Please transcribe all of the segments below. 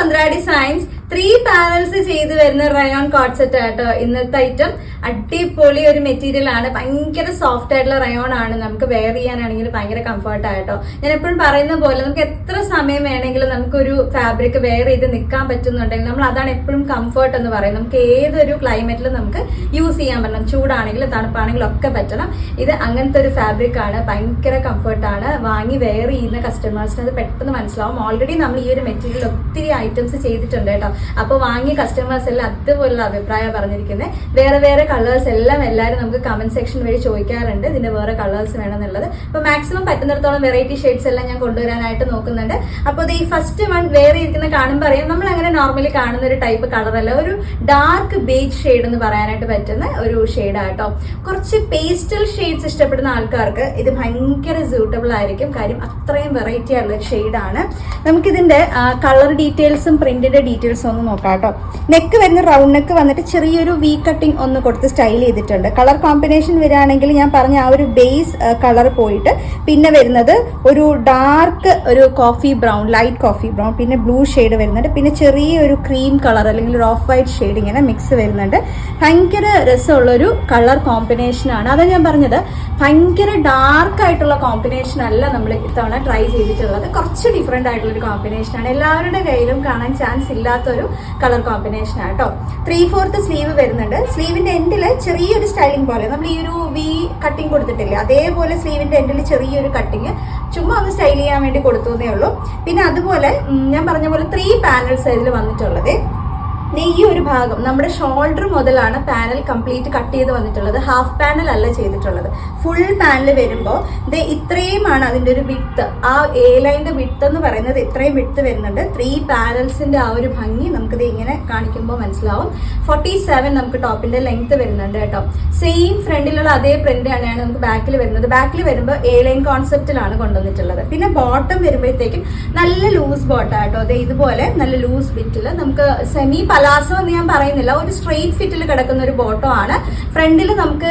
Mandra Designs 3 panels ചെയ്ത് വരുന്ന rayon coat set ആട്ടോ ഇന്നത്തെ ഐറ്റം. അടിപൊളി ഒരു മെറ്റീരിയൽ ആണ്, ഭയങ്കര സോഫ്റ്റ് ആയിട്ടുള്ള റയോൺ ആണ്. നമുക്ക് വെയർ ചെയ്യാനാണെങ്കിൽ ഭയങ്കര കംഫർട്ട് ആയിട്ടോ. ഞാൻ എപ്പോഴും പറയുന്ന പോലെ നമുക്ക് എത്ര സമയം വേണമെങ്കിലും നമുക്കൊരു ഫാബ്രിക് വെയർ ചെയ്ത് നിൽക്കാൻ പറ്റുന്നുണ്ടെങ്കിൽ നമ്മൾ അതാണ് എപ്പോഴും കംഫർട്ട് എന്ന് പറയുന്നത്. നമുക്ക് ഏതൊരു ക്ലൈമറ്റിലും നമുക്ക് യൂസ് ചെയ്യാൻ പറ്റണം, ചൂടാണെങ്കിലും തണുപ്പാണെങ്കിലും ഒക്കെ പറ്റണം. ഇത് അങ്ങനത്തെ ഒരു ഫാബ്രിക് ആണ്, ഭയങ്കര കംഫർട്ടാണ്. വാങ്ങി വെയർ ചെയ്യുന്ന കസ്റ്റമേഴ്സിന് അത് പെട്ടെന്ന് മനസ്സിലാവും. ഓൾറെഡി നമ്മൾ ഈ ഒരു മെറ്റീരിയൽ ഒത്തിരി ഐറ്റംസ് ചെയ്തിട്ടുണ്ട് കേട്ടോ. അപ്പോൾ വാങ്ങിയ കസ്റ്റമേഴ്സ് എല്ലാം അതുപോലുള്ള അഭിപ്രായം പറഞ്ഞിരിക്കുന്നത്. വേറെ വേറെ കളേഴ്സ് എല്ലാം എല്ലാവരും നമുക്ക് കമന്റ് സെക്ഷൻ വഴി ചോദിക്കാറുണ്ട്, ഇതിന്റെ വേറെ കളേഴ്സ് വേണമെന്നുള്ളത്. അപ്പോൾ മാക്സിമം പറ്റുന്നിടത്തോളം വെറൈറ്റി ഷെയ്ഡ്സ് എല്ലാം ഞാൻ കൊണ്ടുവരാനായിട്ട് നോക്കുന്നുണ്ട്. അപ്പോൾ ഈ ഫസ്റ്റ് വൺ വേറെ ഇരിക്കുന്ന കാണുമ്പോൾ അറിയാം, നമ്മൾ അങ്ങനെ നോർമലി കാണുന്ന ഒരു ടൈപ്പ് കളറല്ല, ഒരു ഡാർക്ക് ബേജ് ഷെയ്ഡ് എന്ന് പറയാനായിട്ട് പറ്റുന്ന ഒരു ഷെയ്ഡാട്ടോ. കുറച്ച് പേസ്റ്റൽ ഷെയ്ഡ്സ് ഇഷ്ടപ്പെടുന്ന ആൾക്കാർക്ക് ഇത് ഭയങ്കര സ്യൂട്ടബിൾ ആയിരിക്കും, കാര്യം അത്രയും വെറൈറ്റി ആയിട്ടുള്ള ഒരു ഷെയ്ഡാണ്. നമുക്കിതിന്റെ കളർ ഡീറ്റെയിൽസും പ്രിന്റിന്റെ ഡീറ്റെയിൽസും ഒന്ന് നോക്കാം കേട്ടോ. നെക്ക് വരുന്ന റൗണ്ട് നെക്ക് വന്നിട്ട് ചെറിയൊരു വി കട്ടിങ് ഒന്ന് കൊടുത്ത് സ്റ്റൈൽ ചെയ്തിട്ടുണ്ട്. കളർ കോമ്പിനേഷൻ വരികയാണെങ്കിൽ ഞാൻ പറഞ്ഞ ആ ഒരു ബേസ് കളർ പോയിട്ട് പിന്നെ വരുന്നത് ഒരു ഡാർക്ക് ഒരു coffee brown, light coffee brown, പിന്നെ ബ്ലൂ ഷെയ്ഡ് വരുന്നുണ്ട്, പിന്നെ ചെറിയൊരു ക്രീം കളർ അല്ലെങ്കിൽ ഒരു ഓഫ് വൈറ്റ് ഷെയ്ഡ് ഇങ്ങനെ മിക്സ് വരുന്നുണ്ട്. ഭയങ്കര രസമുള്ളൊരു കളർ കോമ്പിനേഷനാണ്. അതാ ഞാൻ പറഞ്ഞത്, ഭയങ്കര ഡാർക്ക് ആയിട്ടുള്ള കോമ്പിനേഷൻ അല്ല നമ്മൾ ഇത്തവണ ട്രൈ ചെയ്തിട്ടുള്ളത്. കുറച്ച് ഡിഫറെന്റ് ആയിട്ടുള്ളൊരു കോമ്പിനേഷനാണ്, എല്ലാവരുടെ കയ്യിലും കാണാൻ ചാൻസ് ഇല്ലാത്തൊരു കളർ കോമ്പിനേഷൻ ആട്ടോ. 3/4 സ്ലീവ് വരുന്നുണ്ട്. സ്ലീവിന്റെ എൻഡില് ചെറിയൊരു സ്റ്റൈലിംഗ് പോലെ നമ്മൾ ഈ ഒരു വി കട്ടിങ് കൊടുത്തിട്ടില്ലേ, അതേപോലെ സ്ലീവിന്റെ എൻഡിൽ ചെറിയൊരു കട്ടിങ് ചുമ്മാ ഒന്ന് സ്റ്റൈൽ ചെയ്യാൻ വേണ്ടി കൊടുത്തതേ ഉള്ളൂ. പിന്നെ അതുപോലെ ഞാൻ പറഞ്ഞ പോലെ 3 പാനൽസ് ഇതിൽ വന്നിട്ടുള്ളത്. ഈ ഒരു ഭാഗം നമ്മുടെ ഷോൾഡർ മുതലാണ് പാനൽ കംപ്ലീറ്റ് കട്ട് ചെയ്ത് വന്നിട്ടുള്ളത്. ഹാഫ് പാനൽ അല്ല ചെയ്തിട്ടുള്ളത്, ഫുൾ പാനൽ വരുമ്പോൾ ഇത് ഇത്രയുമാണ് അതിന്റെ ഒരു വിഡ്ത്ത്. ആ എ ലൈൻ്റെ വിഡ്ത്ത് എന്ന് പറയുന്നത് ഇത്രയും വിഡ്ത്ത് വരുന്നുണ്ട്. 3 പാനൽസിന്റെ ആ ഒരു ഭംഗി നമുക്കിത് ഇങ്ങനെ കാണിക്കുമ്പോൾ മനസ്സിലാവും. 47 നമുക്ക് ടോപ്പിന്റെ ലെങ്ത് വരുന്നുണ്ട് കേട്ടോ. സെയിം ഫ്രണ്ടിലുള്ള അതേ പ്രിന്റ് തന്നെയാണ് നമുക്ക് ബാക്കിൽ വരുന്നത്. ബാക്കിൽ വരുമ്പോൾ എ ലൈൻ കോൺസെപ്റ്റിലാണ് കൊണ്ടുവന്നിട്ടുള്ളത്. പിന്നെ ബോട്ടം വരുമ്പോഴത്തേക്കും നല്ല ലൂസ് ബോട്ടം കേട്ടോ. അതെ, ഇതുപോലെ നല്ല ലൂസ് ഫിറ്റിൽ നമുക്ക് സെമി പലാസോ എന്ന് ഞാൻ പറയുന്നില്ല, ഒരു സ്ട്രെയിറ്റ് ഫിറ്റിൽ കിടക്കുന്ന ഒരു ബോട്ടോ ആണ്. ഫ്രണ്ടിൽ നമുക്ക്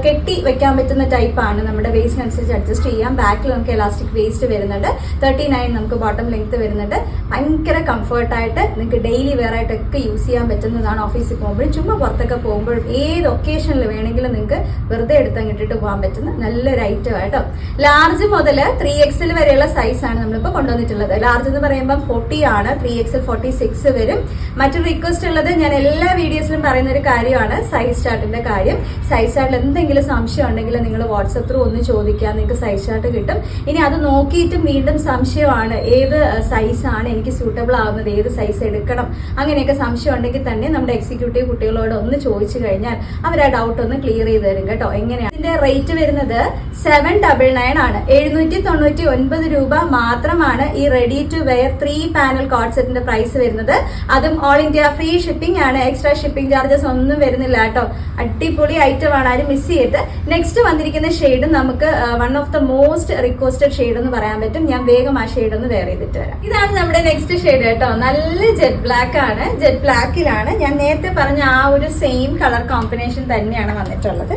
കെട്ടി വെക്കാൻ പറ്റുന്ന ടൈപ്പാണ്, നമ്മുടെ വേസ്റ്റിനനുസരിച്ച് അഡ്ജസ്റ്റ് ചെയ്യാം. ബാക്കിൽ നമുക്ക് എലാസ്റ്റിക് വേസ്റ്റ് വരുന്നുണ്ട്. 39 നമുക്ക് ബോട്ടം ലെങ്ത് വരുന്നുണ്ട്. ഭയങ്കര കംഫർട്ടായിട്ട് നിങ്ങൾക്ക് ഡെയിലി വെയർ ആയിട്ടൊക്കെ യൂസ് ചെയ്യാൻ പറ്റുന്നതാണ്. ഓഫീസിൽ പോകുമ്പോഴും ചുമ്മാ പുറത്തൊക്കെ പോകുമ്പോഴും ഏത് ഒക്കേഷനിൽ വേണമെങ്കിലും നിങ്ങൾക്ക് വെറുതെ എടുത്തങ്ങ് ഇട്ടിട്ട് പോകാൻ പറ്റുന്ന നല്ലൊരു ഐറ്റം ആയിട്ടോ. ലാർജ് മുതൽ 3XL വരെയുള്ള സൈസാണ് നമ്മളിപ്പോൾ കൊണ്ടുവന്നിട്ടുള്ളത്. ലാർജ് എന്ന് പറയുമ്പോൾ 40 ആണ്, 3XL 46 വരും. മറ്റൊരു റിക്വസ്റ്റ് ഉള്ളത്, ഞാൻ എല്ലാ വീഡിയോസിലും പറയുന്ന ഒരു കാര്യമാണ് സൈസ് ചാർട്ടിന്റെ കാര്യം. സൈസ് ചാർട്ടിൽ എന്തെങ്കിലും സംശയം ഉണ്ടെങ്കിൽ നിങ്ങൾ വാട്സപ്പ് ത്രൂ ഒന്ന് ചോദിക്കുക, നിങ്ങൾക്ക് സൈസ് ചാർട്ട് കിട്ടും. ഇനി അത് നോക്കിയിട്ട് വീണ്ടും സംശയമാണ് ഏത് സൈസാണ് എനിക്ക് സ്യൂട്ടബിൾ ആവുന്നത്, ഏത് സൈസ് എടുക്കണം, അങ്ങനെയൊക്കെ സംശയം ഉണ്ടെങ്കിൽ തന്നെ നമ്മുടെ എക്സിക്യൂട്ടീവ് കുട്ടികളോട് ഒന്ന് ചോദിച്ചു കഴിഞ്ഞാൽ അവർ ആ ഡൗട്ട് ഒന്ന് ക്ലിയർ ചെയ്ത് തരും കേട്ടോ. എങ്ങനെയാണ് ഇതിന്റെ റേറ്റ് വരുന്നത്? 799 ആണ്. 799 രൂപ മാത്രമാണ് ഈ ready to wear 3 panel coat സെറ്റിന്റെ പ്രൈസ് വരുന്നത്. അതും ഓൾ ഇന്ത്യ ഫ്രീ ഷിപ്പിംഗ് ആണ്, എക്സ്ട്രാ ഷിപ്പിംഗ് ചാർജസ് ഒന്നും വരുന്നില്ല കേട്ടോ. അടിപൊളി ഐറ്റം ആണ്, ആരും മിസ് ചെയ്ത്. നെക്സ്റ്റ് വന്നിരിക്കുന്ന ഷെയ്ഡ് നമുക്ക് one of the most requested shade എന്ന് പറയാൻ പറ്റും. ഞാൻ വേഗം ആ ഷെയ്ഡ് ഒന്ന് വെയർ ചെയ്തിട്ട് വരാം. ഇതാണ് നമ്മുടെ നെക്സ്റ്റ് ഷെയ്ഡ് കേട്ടോ. നല്ല ജെറ്റ് ബ്ലാക്ക് ആണ്. ജെറ്റ് ബ്ലാക്കിലാണ് ഞാൻ നേരത്തെ പറഞ്ഞ ആ ഒരു സെയിം കളർ കോമ്പിനേഷൻ തന്നെയാണ് വന്നിട്ടുള്ളത്.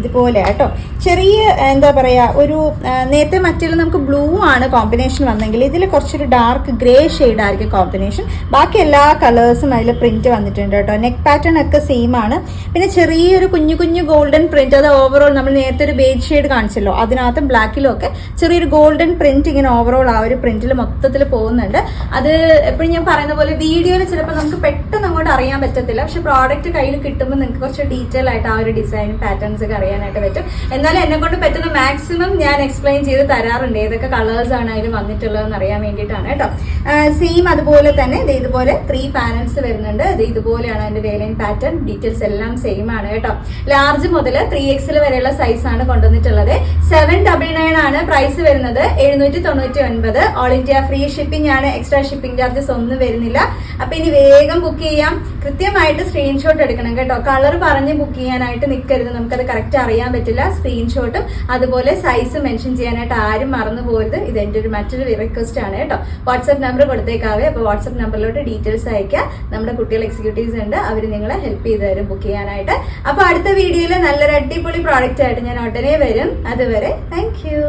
ഇതുപോലെ കേട്ടോ. ചെറിയ എന്താ പറയാ, ഒരു നേരത്തെ മറ്റേ നമുക്ക് ബ്ലൂ ആണ് കോമ്പിനേഷൻ വന്നെങ്കിൽ ഇതിൽ കുറച്ചൊരു ഡാർക്ക് ഗ്രേ ഷെയ്ഡ് ആയിരിക്കും കോമ്പിനേഷൻ. ബാക്കി എല്ലാ കളേഴ്സും അതിൽ പ്രിന്റ് വന്നിട്ടുണ്ട് കേട്ടോ. നെക്ക് പാറ്റേൺ ഒക്കെ സെയിം ആണ്. പിന്നെ ചെറിയൊരു കുഞ്ഞു കുഞ്ഞു ഗോൾഡൻ പ്രിന്റ്, അത് ഓവറോൾ നമ്മൾ നേരത്തെ ഒരു ബേജ് ഷെയ്ഡ് കാണിച്ചല്ലോ, അതിനകത്തും ബ്ലാക്കിലും ഒക്കെ ചെറിയൊരു ഗോൾഡൻ പ്രിന്റ് ഇങ്ങനെ ഓവറോൾ ആ ഒരു പ്രിന്റിൽ മൊത്തത്തിൽ പോകുന്നുണ്ട്. അത് എപ്പോഴും ഞാൻ പറയുന്ന പോലെ വീഡിയോയിൽ ചിലപ്പോൾ നമുക്ക് പെട്ടെന്ന് അങ്ങോട്ട് അറിയാൻ പറ്റത്തില്ല, പക്ഷെ പ്രോഡക്റ്റ് കയ്യിൽ കിട്ടുമ്പോൾ നിങ്ങൾക്ക് കുറച്ച് ഡീറ്റെയിൽ ആയിട്ട് ആ ഒരു ഡിസൈനും പാറ്റേൺസ് ഒക്കെ അറിയാനായിട്ട് പറ്റും. എന്നാലും എന്നെ കൊണ്ട് പറ്റുന്ന മാക്സിമം ഞാൻ എക്സ്പ്ലെയിൻ ചെയ്ത് തരാറുണ്ട്, ഏതൊക്കെ കളേഴ്സ് ആണ് അതിൽ വന്നിട്ടുള്ളതെന്ന് അറിയാൻ വേണ്ടിയിട്ടാണ് കേട്ടോ. സെയിം അതുപോലെ തന്നെ ഇതുപോലെ 3 പാനൽസ് വരുന്നുണ്ട്. ഇതുപോലെയാണ് അതിന്റെ വേലൈൻ പാറ്റേൺ. ഡീറ്റെയിൽസ് എല്ലാം സെയിം ആണ് കേട്ടോ. ലാർജ് മുതൽ 3XL വരെയുള്ള സൈസ് ആണ് കൊണ്ടുവന്നിട്ടുള്ളത്. 799 ആണ് പ്രൈസ് വരുന്നത്. 799. ഓൾ ഇന്ത്യ ഫ്രീ ഷിപ്പിംഗ് ആണ്, എക്സ്ട്രാ ഷിപ്പിംഗ് ചാർജസ് ഒന്നും വരുന്നില്ല. അപ്പൊ ഇനി വേഗം ബുക്ക് ചെയ്യാം. കൃത്യമായിട്ട് സ്ക്രീൻഷോട്ട് എടുക്കണം കേട്ടോ. കളർ പറഞ്ഞ് ബുക്ക് ചെയ്യാനായിട്ട് നിൽക്കരുത്, നമുക്കത് കറക്റ്റ് അറിയാൻ പറ്റില്ല. സ്ക്രീൻഷോട്ടും അതുപോലെ സൈസ് മെൻഷൻ ചെയ്യാനായിട്ട് ആരും മറന്നു പോകരുത്. ഇത് എൻ്റെ ഒരു മറ്റൊരു റിക്വസ്റ്റ് ആണ് കേട്ടോ. വാട്സ്ആപ്പ് നമ്പർ കൊടുത്തേക്കാവേ. അപ്പോൾ വാട്സ്ആപ്പ് നമ്പറിലോട്ട് ഡീറ്റെയിൽസ് അയക്കാം. നമ്മുടെ കുട്ടികൾ എക്സിക്യൂട്ടീവ്സ് ഉണ്ട്, അവർ നിങ്ങളെ ഹെൽപ്പ് ചെയ്ത് തരും ബുക്ക് ചെയ്യാനായിട്ട്. അപ്പോൾ അടുത്ത വീഡിയോയിൽ നല്ലൊരു അടിപൊളി പ്രോഡക്റ്റ് ആയിട്ട് ഞാൻ ഉടനെ വരും. അതുവരെ താങ്ക് യു.